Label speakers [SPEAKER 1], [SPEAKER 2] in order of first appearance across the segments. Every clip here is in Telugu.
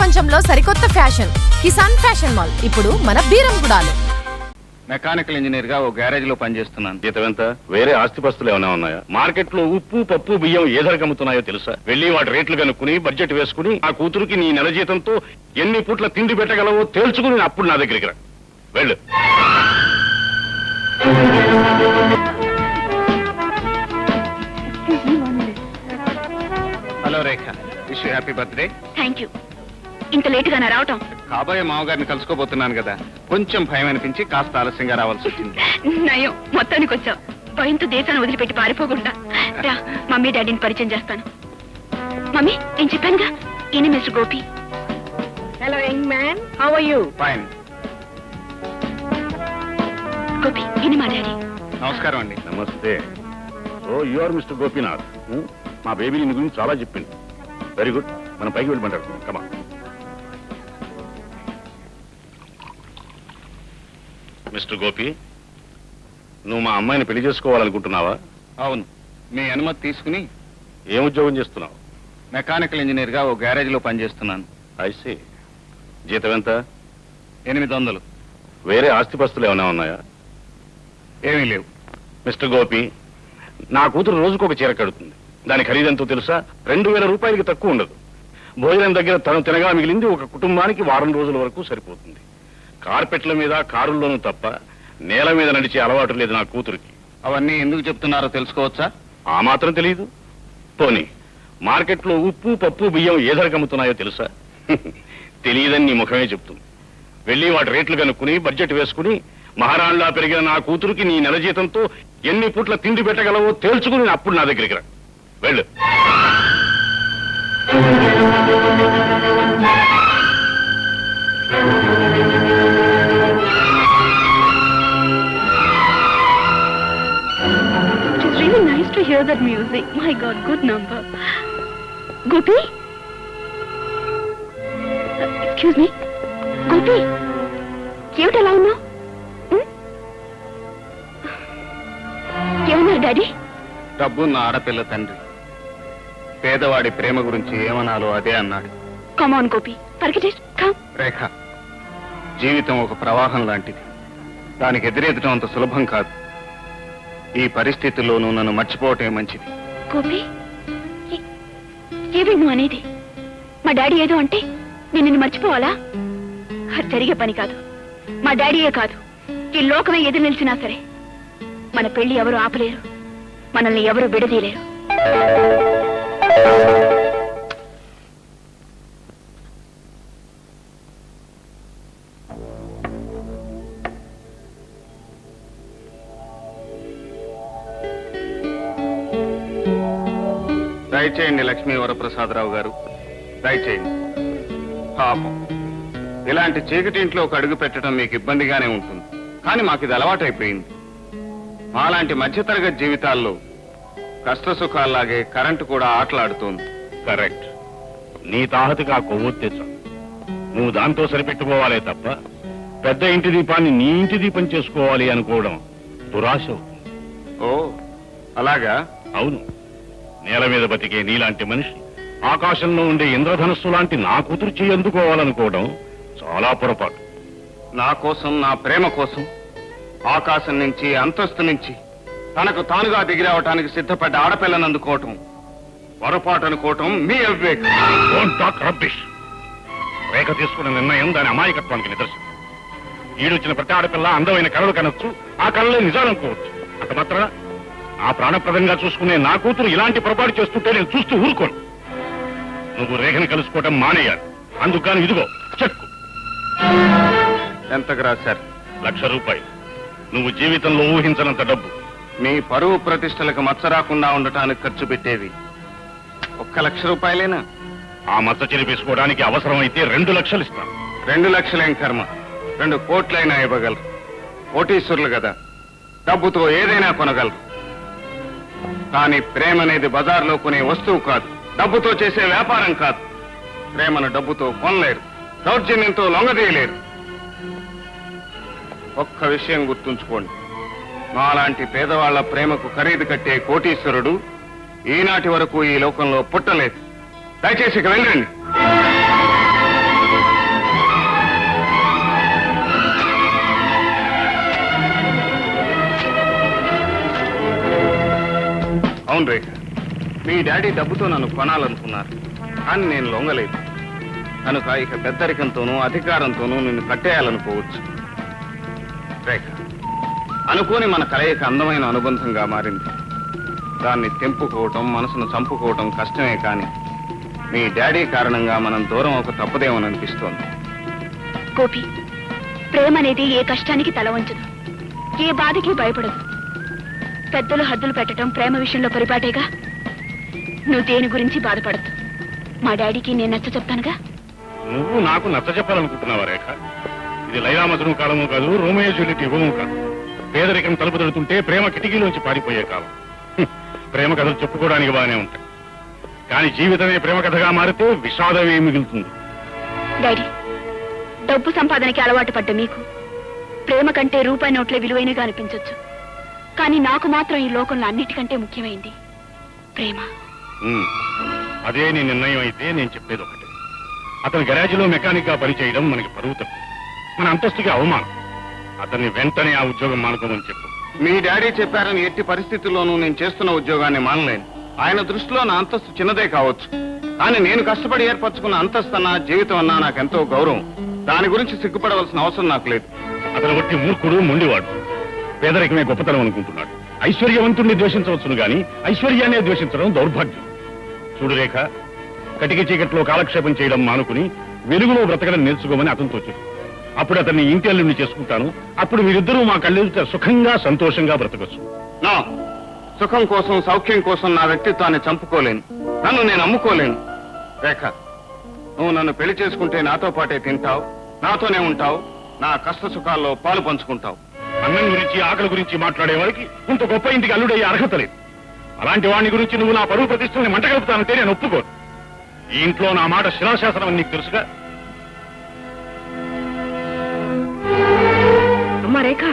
[SPEAKER 1] ప్రపంచంలో సరికొత్త ఫ్యాషన్ కిసాన్ ఫ్యాషన్ మాల్ ఇప్పుడు మన బీరంగూడలో.
[SPEAKER 2] మెకానికల్ ఇంజనీర్ గా ఓ గ్యారేజ్ లో పనిచేస్తున్నాను.
[SPEAKER 3] జీతం ఎంత? వేరే ఆస్తిపస్తులు ఏమైనా ఉన్నాయా? మార్కెట్ లో ఉప్పు పప్పు బియ్యం ఏ ధరకు అమ్ముతున్నాయో తెలుసా? వెళ్ళి వాటి రేట్లు కనుక్కుని బడ్జెట్ వేసుకుని ఆ కూతురికి నీ నెల జీతంతో ఎన్ని పూట్ల తిండి పెట్టగలవో తేల్చుకుని అప్పుడు నా దగ్గరికి రా. వెళ్ళు.
[SPEAKER 2] Hello Rekha, wish you happy birthday.
[SPEAKER 4] Thank you. ఇంత లేట్ గా రావటం?
[SPEAKER 2] కాబోయే మామగారిని కలుసుకోబోతున్నాను కదా, కొంచెం భయం అనిపించి కాస్త ఆలస్యంగా రావాల్సి వచ్చింది.
[SPEAKER 4] నయం, మొత్తానికి వచ్చావు. భయంతో దేశాన్ని వదిలిపెట్టి పారిపోకుండా రా, మమ్మీ డాడీని పరిచయం చేస్తాను. మమ్మీ, నేను చెప్పానుగా, ఈయన mister Gopi.
[SPEAKER 1] Hello young man, how are you?
[SPEAKER 2] Fine.
[SPEAKER 4] Gopi, ఈయన మా డాడీ.
[SPEAKER 2] నమస్కారం అండి.
[SPEAKER 3] నమస్తే. Oh you are mister Gopinath. మా బేబీ నీ గురించి చాలా చెప్పింది. Very good. మనం పైకి వెళ్ళిమంటారు. కమా. మిస్టర్ గోపి, నువ్వు మా అమ్మాయిని పెళ్లి చేసుకోవాలనుకుంటున్నావా?
[SPEAKER 2] అవును, మీ అనుమతి తీసుకుని.
[SPEAKER 3] ఏం ఉద్యోగం చేస్తున్నావు?
[SPEAKER 2] మెకానికల్ ఇంజనీర్ గా ఓ గ్యారేజ్ లో పనిచేస్తున్నాను.
[SPEAKER 3] ఐసీ. జీతం ఎంత?
[SPEAKER 2] 800.
[SPEAKER 3] వేరే ఆస్తిపస్తులు ఏమైనా ఉన్నాయా?
[SPEAKER 2] ఏమీ లేవు.
[SPEAKER 3] మిస్టర్ గోపి, నా కూతురు రోజుకు ఒక చీర కడుతుంది. దాని ఖరీదంతో తెలుసా? 2000 రూపాయలకి తక్కువ ఉండదు. భోజనం దగ్గర తను తినగా మిగిలింది ఒక కుటుంబానికి వారం రోజుల వరకు సరిపోతుంది. కార్పెట్ల మీద కారుల్లోనూ తప్ప నేల మీద నడిచే అలవాటు లేదు నా కూతురికి.
[SPEAKER 2] అవన్నీ ఎందుకు చెప్తున్నారో తెలుసుకోవచ్చా?
[SPEAKER 3] ఆ మాత్రం తెలియదు. పోనీ మార్కెట్లో ఉప్పు పప్పు బియ్యం ఏ ధరకు అమ్ముతున్నాయో తెలుసా? తెలియదని నీ ముఖమే చెప్తుంది. వెళ్ళి వాటి రేట్లు కనుక్కుని బడ్జెట్ వేసుకుని మహారాణిలా పెరిగిన నా కూతురికి నీ నెల జీతంతో ఎన్ని పూట్ల తిండి పెట్టగలవో తేల్చుకుని అప్పుడు నా దగ్గరికి రా. వెళ్ళు.
[SPEAKER 4] It's really nice to hear that music. My God, good number. Gopi? Excuse me? Gopi? ఏమిటి అలా ఉన్నావు? ఏమన్నా డాడీ?
[SPEAKER 2] డబ్బున్న ఆడపిల్ల తండ్రి పేదవాడి ప్రేమ గురించి ఏమనాలో అదే అన్నాడు.
[SPEAKER 4] Come on, Gopi. Parkit, come.
[SPEAKER 2] రేఖ, జీవితం ఒక ప్రవాహం లాంటిది. దానికి ఎదురెదటం అంత సులభం కాదు. ఈ పరిస్థితుల్లోనూ నన్ను మర్చిపోవటమే మంచిది.
[SPEAKER 4] గోపి, ఏవి నువ్వు అనేది? మా డాడీ ఏదో అంటే నేను నిన్ను మర్చిపోవాలా? అది జరిగే పని కాదు. మా డాడీయే కాదు, ఈ లోకమే ఎదురు నిలిచినా సరే మన పెళ్లి ఎవరు ఆపలేరు, మనల్ని ఎవరు విడదీయలేరు.
[SPEAKER 2] దయచేయండి లక్ష్మీ వరప్రసాదరావు గారు, దయచేయండి. పాపం, ఇలాంటి చీకటింట్లో ఒక అడుగు పెట్టడం మీకు ఇబ్బందిగానే ఉంటుంది. కానీ మాకు ఇది అలవాటైపోయింది. మాలాంటి మధ్యతరగతి జీవితాల్లో కష్ట సుఖాల్లాగే కరెంటు కూడా ఆటలాడుతోంది.
[SPEAKER 3] కరెక్ట్. నీ తాహతికి ఆ కొవ్వొత్తేచ్చా. నువ్వు దాంతో సరిపెట్టుకోవాలే తప్ప పెద్ద ఇంటి దీపాన్ని నీ ఇంటి దీపం చేసుకోవాలి అనుకోవడం దురాశ.
[SPEAKER 2] ఓ అలాగా?
[SPEAKER 3] అవును. నేల మీద బతికే నీలాంటి మనిషి ఆకాశంలో ఉండే ఇంద్రధనుస్సు లాంటి నా కూతురు అందుకోవాలనుకోవడం చాలా పొరపాటు.
[SPEAKER 2] నా కోసం, నా ప్రేమ కోసం ఆకాశం నుంచి, అంతస్తు నుంచి తనకు తానుగా దిగిరావటానికి సిద్ధపడ్డ ఆడపిల్లను అందుకోవటం పొరపాటు అనుకోవటం మీ అవివేకం.
[SPEAKER 3] Don't talk rubbish. రేఖ తీసుకున్న నిర్ణయం దాని అమాయకత్వానికి నిదర్శనం. ఈడొచ్చిన ప్రతి ఆడపిల్ల అందమైన కళలు కనొచ్చు, ఆ కళలే నిజాలనుకోవచ్చు. అంత మాత్రం ఆ ప్రాణప్రదంగా చూసుకునే నా కూతురు ఇలాంటి పొరపాటు చేస్తుంటే నేను చూస్తూ ఊరుకోను. నువ్వు రేఖని కలుసుకోవటం మానేయాలి. అందుకని ఇదిగో చెక్కు.
[SPEAKER 2] ఎంతకు రాశారు?
[SPEAKER 3] 1,00,000 రూపాయలు. నువ్వు జీవితంలో ఊహించనంత డబ్బు.
[SPEAKER 2] మీ పరువు ప్రతిష్టలకు మచ్చ రాకుండా ఉండటానికి ఖర్చు పెట్టేది 1,00,000 రూపాయలేనా?
[SPEAKER 3] ఆ మచ్చ చెరిపేసుకోవడానికి అవసరమైతే 2 లక్షలు ఇస్తాను.
[SPEAKER 2] 2 లక్షలేం కర్మ, 2 కోట్లైనా ఇవ్వగలరు. కోటీశ్వరులు కదా, డబ్బుతో ఏదైనా కొనగలరు. కానీ ప్రేమ అనేది బజార్లో కొనే వస్తువు కాదు, డబ్బుతో చేసే వ్యాపారం కాదు. ప్రేమను డబ్బుతో కొనలేరు, దౌర్జన్యంతో లొంగదీయలేరు. ఒక్క విషయం గుర్తుంచుకోండి, మాలాంటి పేదవాళ్ల ప్రేమకు ఖరీదు కట్టే కోటీశ్వరుడు ఈనాటి వరకు ఈ లోకంలో పుట్టలేదు. దయచేసి ఇక వెళ్ళండి. అవును రేఖ, మీ డాడీ డబ్బుతో నన్ను కొనాలనుకున్నారు, కానీ నేను లొంగలేదు. కనుక ఇక పెద్దరికంతోనూ అధికారంతోనూ నిన్ను కట్టేయాలనుకోవచ్చు. రేఖ, అనుకోని మన కలయిక అందమైన అనుబంధంగా మారింది. దాన్ని తెంపుకోవటం, మనసును చంపుకోవటం కష్టమే, కానీ మీ డాడీ కారణంగా మనం దూరం ఒక తప్పదేమోననిపిస్తోంది.
[SPEAKER 4] గోపి, ప్రేమ అనేది ఏ కష్టానికి తల వంచదు, ఏ బాధకి భయపడదు. పెద్దలు హద్దులు పెట్టడం ప్రేమ విషయంలో పరిపాటేగా. నువ్వు దేని గురించి బాధపడద్దు. మా డాడీకి నేను నచ్చ చెప్తానుగా.
[SPEAKER 3] నువ్వు నాకు నచ్చ చెప్పాలనుకుంటున్నావా రేఖ? ఇది లైలా మజ్ను కాలము కాదు, రోమియో జూలియట్ యుగము కాదు. పేదరికం తలుపు తడుతుంటే ప్రేమ కిటికీలోంచి పారిపోయే కాలం. ప్రేమ కథలు చెప్పుకోవడానికి బాగానే ఉంటాయి, కానీ జీవితమే ప్రేమ కథగా మారితే విషాదమే మిగులుతుంది.
[SPEAKER 4] డాడీ, డబ్బు సంపాదనకి అలవాటు పడ్డ మీకు ప్రేమ కంటే రూపాయి నోట్లే విలువైనగా అనిపించొచ్చు, కానీ నాకు మాత్రం ఈ లోకంలో అన్నిటికంటే ముఖ్యమైంది ప్రేమ.
[SPEAKER 3] ఉమ్, అదే నీ నిర్ణయం అయితే నేను చెప్పేది ఒకటి. అతని గరాజీలో మెకానిక్ గా పనిచేయడం మనకి పరువు తప్పు, మన అంతస్తుకి అవమానం. అతన్ని వెంటనే ఆ ఉద్యోగం మానుకోమని చెప్పు.
[SPEAKER 2] మీ డాడీ చెప్పారని ఎట్టి పరిస్థితుల్లోనూ నేను చేస్తున్న ఉద్యోగాన్ని మానలేను. ఆయన దృష్టిలో నా అంతస్తు చిన్నదే కావచ్చు, కానీ నేను కష్టపడి ఏర్పరచుకున్న అంతస్తు అన్నా జీవితం అన్నా నాకెంతో గౌరవం. దాని గురించి సిగ్గుపడవలసిన అవసరం నాకు లేదు.
[SPEAKER 3] అతను ఒట్టి మూర్ఖుడు, మొండివాడు. పేదరికమే గొప్పతనం అనుకుంటున్నాడు. ఐశ్వర్యవంతుణ్ణి ద్వేషించవచ్చును గాని ఐశ్వర్యాన్ని ద్వేషించడం దౌర్భాగ్యం. చూడు రేఖ, కటిక చీకట్లో కాలక్షేపం చేయడం మానుకుని వెలుగులో బ్రతకడం నేర్చుకోమని అతనితో చెప్పు. అప్పుడు అతన్ని ఇంటి అల్లుడిని చేసుకుంటాను. అప్పుడు మీరిద్దరూ మా కళ్ళెదుట సుఖంగా సంతోషంగా బ్రతకొచ్చు.
[SPEAKER 2] నా సుఖం కోసం, సౌఖ్యం కోసం నా వ్యక్తిత్వాన్ని చంపుకోలేను, నన్ను నేను అమ్ముకోలేను. రేఖ, నువ్వు నన్ను పెళ్లి చేసుకుంటే నాతో పాటే తింటావు, నాతోనే ఉంటావు, నా కష్ట సుఖాల్లో పాలు పంచుకుంటావు.
[SPEAKER 3] అన్నం గురించి, ఆకలి గురించి మాట్లాడే వారికి ఇంత గొప్ప ఇంటికి అల్లుడయ్యే అర్హత లేదు. అలాంటి వాడిని గురించి నువ్వు నా పరువు ప్రతిష్టల్ని మంటగలుపుతానంటే నేను ఒప్పుకోను. ఈ ఇంట్లో నా మాట శిలాశాసనం అని నీకు తెలుసుగా.
[SPEAKER 1] అమ్మా రేఖ,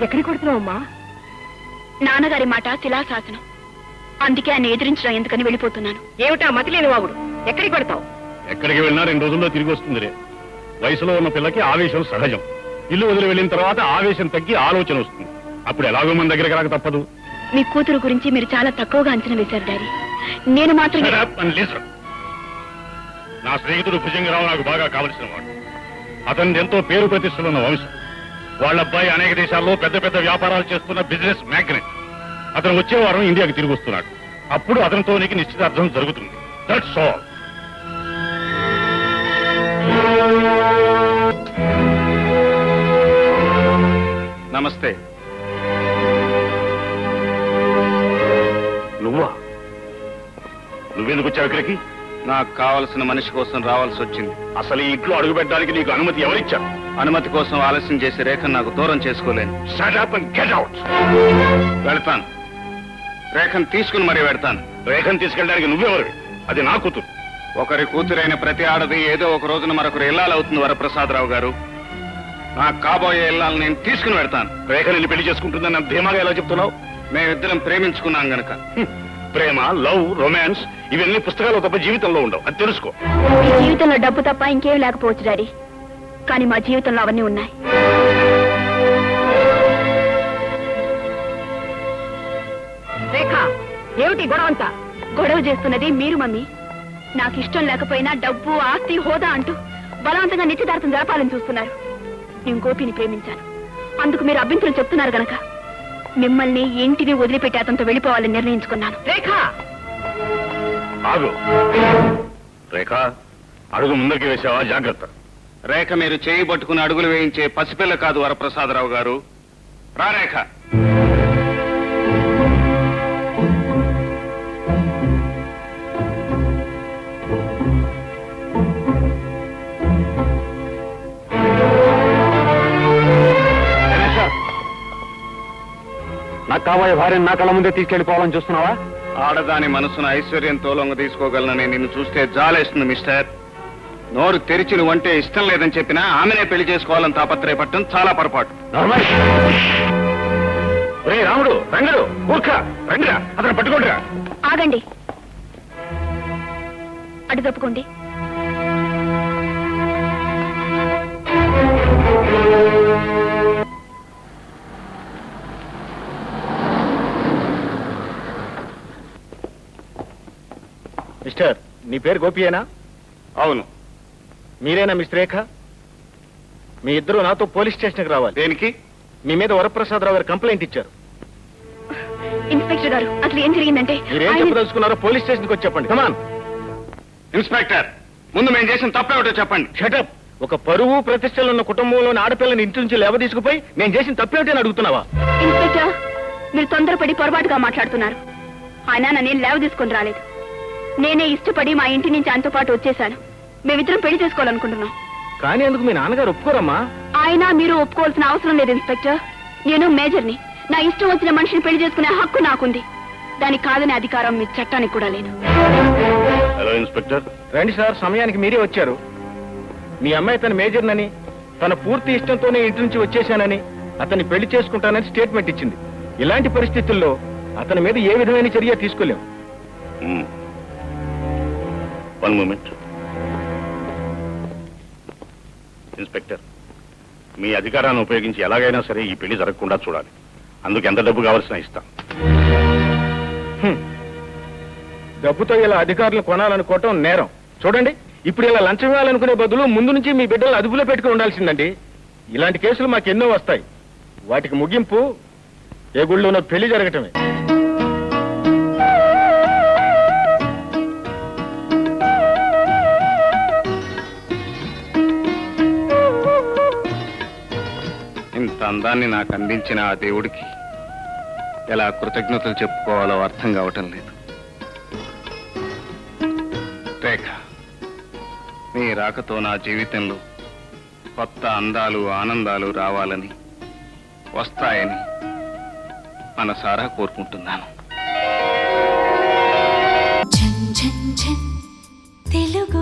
[SPEAKER 1] ఎక్కడికి కొడుతున్నావు అమ్మా?
[SPEAKER 4] నాన్నగారి మాట శిలాశాసనం, అందుకే ఆయన ఎదిరించడం ఎందుకని వెళ్ళిపోతున్నాను.
[SPEAKER 1] ఏమిటా మతిలేని వాగుడు? ఎక్కడికి కొడతావు?
[SPEAKER 3] ఎక్కడికి వెళ్ళినా 2 రోజుల్లో తిరిగి వస్తుంది రే. వయసులో ఉన్న పిల్లకి ఆవేశం సహజం. ఇల్లు వదిలి వెళ్ళిన తర్వాత ఆవేశం తగ్గి ఆలోచన వస్తుంది. అప్పుడు ఎలాగో మన దగ్గరికి రాక తప్పదు.
[SPEAKER 4] మీ కూతురు గురించి మీరు చాలా తక్కువగా అంచనా వేశారు డాడీ. నేను మాత్రం
[SPEAKER 3] Shut up and listen. నా స్నేహితుడు భుజంగరావు నాకు బాగా కావలసిన వాడు. అతని ఎంతో పేరు ప్రతిష్టలున్న వంశం. వాళ్ళ అబ్బాయి అనేక దేశాల్లో పెద్ద పెద్ద వ్యాపారాలు చేస్తున్న బిజినెస్ మ్యాగ్నెట్. అతను వచ్చే వారం ఇండియాకి తిరిగి వస్తున్నాడు. అప్పుడు అతనితో నీకు నిశ్చితార్థం జరుగుతుంది. That's all.
[SPEAKER 2] నమస్తే.
[SPEAKER 3] నువ్వెందుకు వచ్చావు ఇక్కడికి?
[SPEAKER 2] నాకు కావలసిన మనిషి కోసం రావాల్సి వచ్చింది.
[SPEAKER 3] అసలు ఈ ఇంట్లో అడుగు పెట్టడానికి నీకు అనుమతి ఎవరిచ్చారు?
[SPEAKER 2] అనుమతి కోసం ఆలస్యం చేసి రేఖను నాకు దూరం చేసుకోలేను.
[SPEAKER 3] Shut up and get out.
[SPEAKER 2] వెళ్తాను, రేఖను తీసుకుని మరీ వెళ్తాను.
[SPEAKER 3] రేఖను తీసుకెళ్ళడానికి నువ్వెవరు? అది నా కూతురు.
[SPEAKER 2] ఒకరి కూతురైన ప్రతి ఆడది ఏదో ఒక రోజున మరొకరు ఇల్లాలవుతుంది వరప్రసాదరావు గారు. నాకు కాబోయే ఇల్లాలు నేను తీసుకుని వెళ్తాను.
[SPEAKER 3] రేఖ నిన్ను పెళ్లి చేసుకుంటుందని అంత ధీమాగా ఎలా చెప్తున్నావు?
[SPEAKER 2] మేమిద్దరం ప్రేమించుకున్నాం గనక.
[SPEAKER 3] ప్రేమ, లవ్, రొమాన్స్ ఇవన్నీ పుస్తకాలు తప్ప జీవితంలో ఉండవు. అది తెలుసుకో.
[SPEAKER 4] మీ జీవితంలో డబ్బు తప్ప ఇంకేం లేకపోవచ్చు డాడీ, కానీ మా జీవితంలో అవన్నీ ఉన్నాయి.
[SPEAKER 1] రేఖ, ఏమిటి గొడవ అంతా?
[SPEAKER 4] గొడవ చేస్తున్నది మీరు మమ్మీ. నాకు ఇష్టం లేకపోయినా డబ్బు, ఆస్తి, హోదా అంటూ బలవంతంగా నిశ్చితార్థం జరపాలని చూస్తున్నారు. నేను గోపిని ప్రేమించాను, అందుకు మీరు అభ్యంతరం చెప్తున్నారు గనక మిమ్మల్ని ఇంటిని వదిలిపెట్టి అతనితో వెళ్ళిపోవాలని నిర్ణయించుకున్నాను.
[SPEAKER 1] రేఖ,
[SPEAKER 3] ఆగు. రేఖ, అడుగు ముందుకు వేసావా? జాగ్రత్త.
[SPEAKER 2] రేఖ మీరు చేయి పట్టుకుని అడుగులు వేయించే పసిపిల్ల కాదు వరప్రసాదరావు గారు. రా రేఖ.
[SPEAKER 3] నాకు కాబోయే భార్యను నా కళ్ళ ముందే తీసుకెళ్లిపోవాలని చూస్తున్నావా?
[SPEAKER 2] ఆడదాని మనసును ఐశ్వర్యంతో లొంగ తీసుకోగలనని నిన్ను చూస్తే జాలేస్తుంది మిస్టర్. నోరు తెరిచి నువ్వంటే ఇష్టం లేదని చెప్పినా ఆమెనే పెళ్లి చేసుకోవాలని తాపత్రయపడటం చాలా పొరపాటు.
[SPEAKER 3] రే రాముడు, రంగడు, మూర్ఖ, రండిరా, అతను పట్టుకోండిరా.
[SPEAKER 4] ఆగండి, అటు తప్పుకోండి.
[SPEAKER 5] మిస్టర్, నీ పేరు గోపియేనా?
[SPEAKER 2] అవును.
[SPEAKER 5] మీరేనా మిస్ రేఖ? మీ ఇద్దరు నాతో పోలీస్ స్టేషన్కి రావాలి.
[SPEAKER 2] దేనికి?
[SPEAKER 5] మీ మీద వరప్రసాదరావు గారు కంప్లైంట్ ఇచ్చారు.
[SPEAKER 4] ఇన్స్పెక్టర్ గారు, అసలు ఏం జరిగిందంటే
[SPEAKER 5] మీరేం
[SPEAKER 4] ఆయన-
[SPEAKER 5] చెప్పదలుచుకున్నారో పోలీస్ స్టేషన్కి వచ్చి చెప్పండి. కమాన్.
[SPEAKER 2] ఇన్స్పెక్టర్, ముందు మేము చేసిన తప్పేమిటో చెప్పండి.
[SPEAKER 5] షటప్. ఒక పరువు ప్రతిష్టలు ఉన్న కుటుంబంలోని ఆడపిల్లని ఇంటి నుంచి లేవ తీసుకుపోయి నేను చేసిన తప్పేమిటని అడుగుతున్నావా?
[SPEAKER 4] ఇన్స్పెక్టర్, మీరు తొందరపడి పొరపాటుగా మాట్లాడుతున్నారు. ఆయన నన్ను లేవ తీసుకొని రాలేదు. నేనే ఇష్టపడి మా ఇంటి నుంచి ఆయనతో పాటు వచ్చేసాను. మేమిద్దరం పెళ్లి చేసుకోవాలనుకుంటున్నాం.
[SPEAKER 5] కానీ అందుకు మీ నాన్నగారు ఒప్పుకోరమ్మా.
[SPEAKER 4] ఆయన మీరు ఒప్పుకోవాల్సిన అవసరం లేదు ఇన్స్పెక్టర్. నేను మేజర్ని. నా ఇష్టం వచ్చిన మనిషిని పెళ్లి చేసుకునే హక్కు నాకుంది. దానికి కాదనే అధికారం మీ చట్టానికి కూడా లేదు.
[SPEAKER 3] Hello inspector.
[SPEAKER 5] రండి సార్, సమయానికి మీరే వచ్చారు. మీ అమ్మాయి తన మేజర్నని, తన పూర్తి ఇష్టంతోనే ఇంటి నుంచి వచ్చేశానని, అతన్ని పెళ్లి చేసుకుంటానని స్టేట్మెంట్ ఇచ్చింది. ఇలాంటి పరిస్థితుల్లో అతని మీద ఏ విధమైన చర్య తీసుకోలేం.
[SPEAKER 3] One moment. ఇన్స్పెక్టర్, మీ అధికారాన్ని ఉపయోగించి ఎలాగైనా సరే ఈ పెళ్లి జరగకుండా చూడాలి. అందుకు ఎంత డబ్బు కావాల్సిన ఇస్తాం.
[SPEAKER 5] డబ్బుతో ఇలా అధికారులు కొనాలనుకోవటం నేరం. చూడండి, ఇప్పుడు ఇలా లంచం ఇవ్వాలనుకునే బదులు ముందు నుంచి మీ బిడ్డలు అదుపులో పెట్టుకుని ఉండాల్సిందండి. ఇలాంటి కేసులు మాకెన్నో వస్తాయి. వాటికి ముగింపు ఏ గుళ్ళోనో పెళ్లి జరగటమే.
[SPEAKER 2] ఇంత అందాన్ని నాకు అందించిన ఆ దేవుడికి ఎలా కృతజ్ఞతలు చెప్పుకోవాలో అర్థం కావటం లేదు. రేఖ, నీ రాకతో నా జీవితంలో కొత్త అందాలు ఆనందాలు రావాలని, వస్తాయని మనసారా కోరుకుంటున్నాను.
[SPEAKER 6] ఝన్ ఝన్ ఝన్ తెలుగు